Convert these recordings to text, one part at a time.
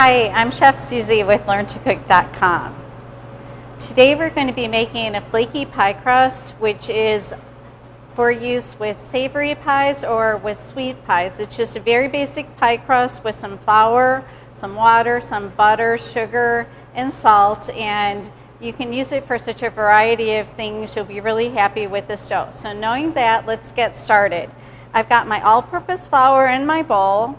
Hi, I'm Chef Susie with LearnToCook.com. Today we're going to be making a flaky pie crust, which is for use with savory pies or with sweet pies. It's just a very basic pie crust with some flour, some water, some butter, sugar, and salt, and you can use it for such a variety of things. You'll be really happy with this dough. So knowing that, let's get started. I've got my all-purpose flour in my bowl,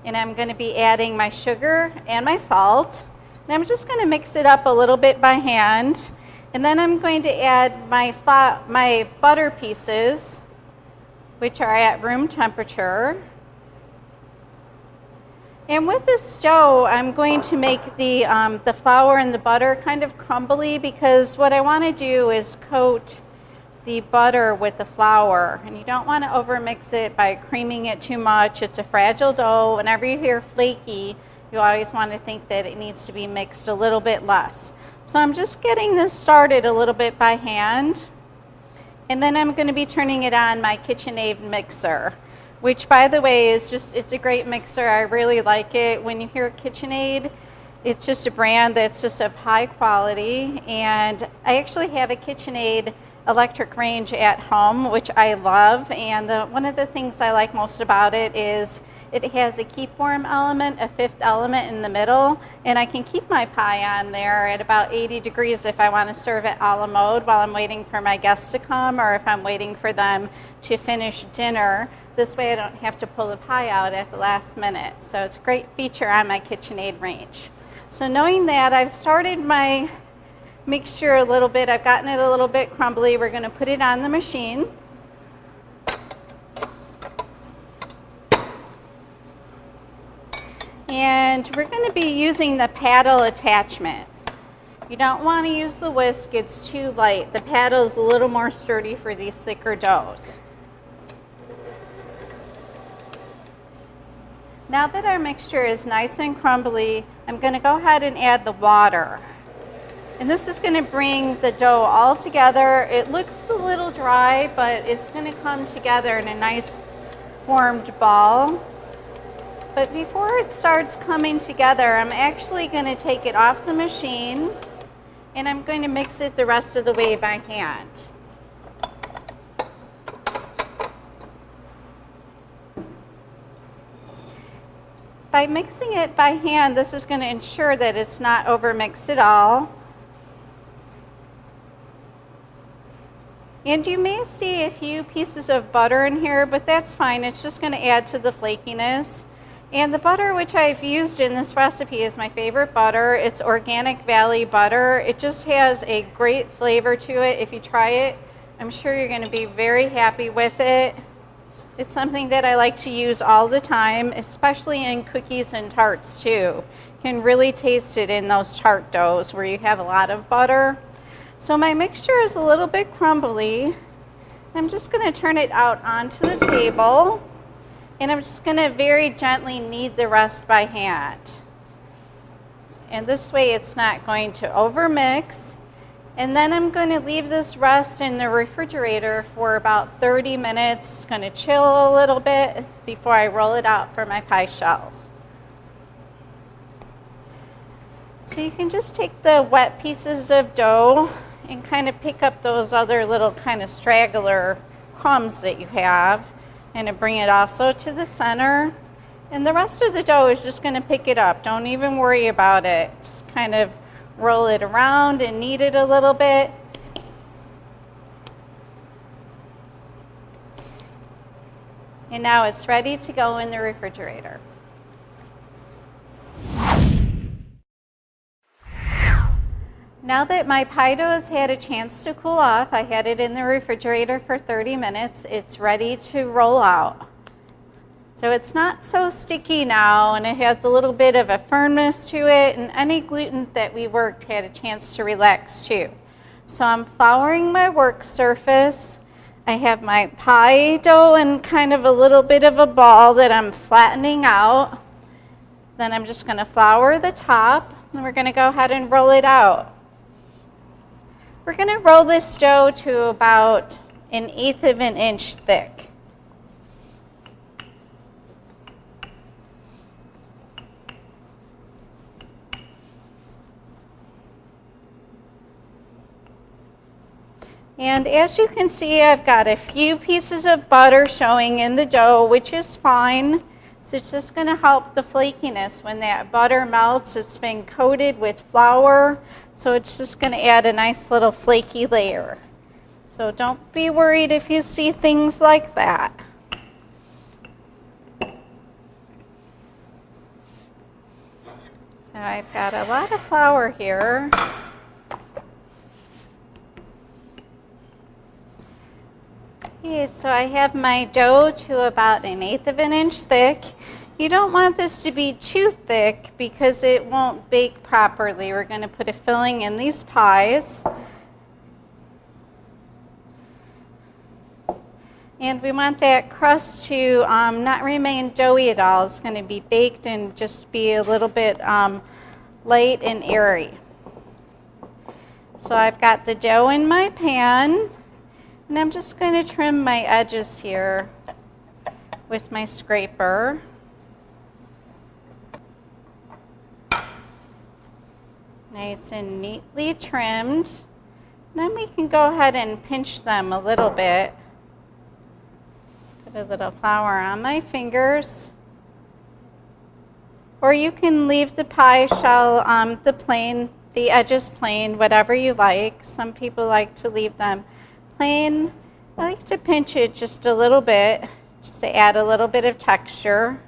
and I'm going to be adding my sugar and my salt. And I'm just going to mix it up a little bit by hand. And then I'm going to add my butter pieces, which are at room temperature. And with this dough, I'm going to make the flour and the butter kind of crumbly, because what I want to do is coat the butter with the flour, and you don't want to overmix it by creaming it too much. It's a fragile dough. Whenever you hear flaky, you always want to think that it needs to be mixed a little bit less. So I'm just getting this started a little bit by hand, and then I'm going to be turning it on my KitchenAid mixer, which, by the way, it's a great mixer. I really like it. When you hear KitchenAid, it's just a brand that's just of high quality, and I actually have a KitchenAid electric range at home, which I love, and one of the things I like most about it is it has a keep warm element, a fifth element in the middle, and I can keep my pie on there at about 80 degrees if I want to serve it a la mode while I'm waiting for my guests to come, or if I'm waiting for them to finish dinner. This way I don't have to pull the pie out at the last minute. So it's a great feature on my KitchenAid range. So knowing that, I've started my mixture a little bit. I've gotten it a little bit crumbly. We're going to put it on the machine. And we're going to be using the paddle attachment. You don't want to use the whisk. It's too light. The paddle is a little more sturdy for these thicker doughs. Now that our mixture is nice and crumbly, I'm going to go ahead and add the water. And this is going to bring the dough all together. It looks a little dry, but it's going to come together in a nice formed ball. But before it starts coming together, I'm actually going to take it off the machine, and I'm going to mix it the rest of the way by hand. By mixing it by hand, this is going to ensure that it's not overmixed at all. And you may see a few pieces of butter in here, but that's fine. It's just going to add to the flakiness. And the butter which I've used in this recipe is my favorite butter. It's Organic Valley butter. It just has a great flavor to it. If you try it, I'm sure you're going to be very happy with it. It's something that I like to use all the time, especially in cookies and tarts too. You can really taste it in those tart doughs where you have a lot of butter. So my mixture is a little bit crumbly. I'm just going to turn it out onto the table, and I'm just going to very gently knead the rest by hand. And this way it's not going to overmix. And then I'm going to leave this rest in the refrigerator for about 30 minutes. It's going to chill a little bit before I roll it out for my pie shells. So you can just take the wet pieces of dough and kind of pick up those other little kind of straggler crumbs that you have, and bring it also to the center. And the rest of the dough is just going to pick it up. Don't even worry about it. Just kind of roll it around and knead it a little bit. And now it's ready to go in the refrigerator. Now that my pie dough has had a chance to cool off, I had it in the refrigerator for 30 minutes. It's ready to roll out. So it's not so sticky now, and it has a little bit of a firmness to it, and any gluten that we worked had a chance to relax too. So I'm flouring my work surface. I have my pie dough in kind of a little bit of a ball that I'm flattening out. Then I'm just going to flour the top, and we're going to go ahead and roll it out. We're going to roll this dough to about 1/8 of an inch thick. And as you can see, I've got a few pieces of butter showing in the dough, which is fine. So it's just going to help the flakiness. When that butter melts, it's been coated with flour, so it's just going to add a nice little flaky layer. So don't be worried if you see things like that. So I've got a lot of flour here. Okay, so I have my dough to about 1/8 of an inch thick. You don't want this to be too thick because it won't bake properly. We're going to put a filling in these pies. And we want that crust to not remain doughy at all. It's going to be baked and just be a little bit light and airy. So I've got the dough in my pan. And I'm just going to trim my edges here with my scraper. Nice and neatly trimmed. Then we can go ahead and pinch them a little bit. Put a little flour on my fingers. Or you can leave the pie shell, the edges plain, whatever you like. Some people like to leave them plain. I like to pinch it just a little bit, just to add a little bit of texture.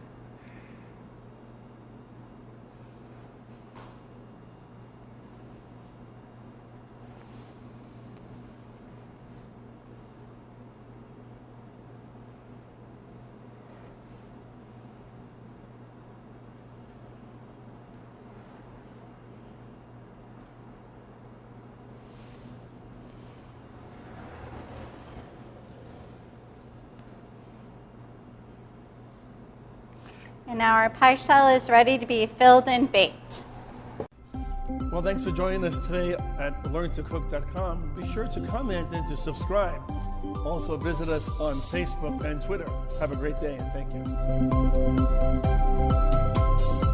And now our pie shell is ready to be filled and baked. Well, thanks for joining us today at learntocook.com. Be sure to comment and to subscribe. Also visit us on Facebook and Twitter. Have a great day and thank you.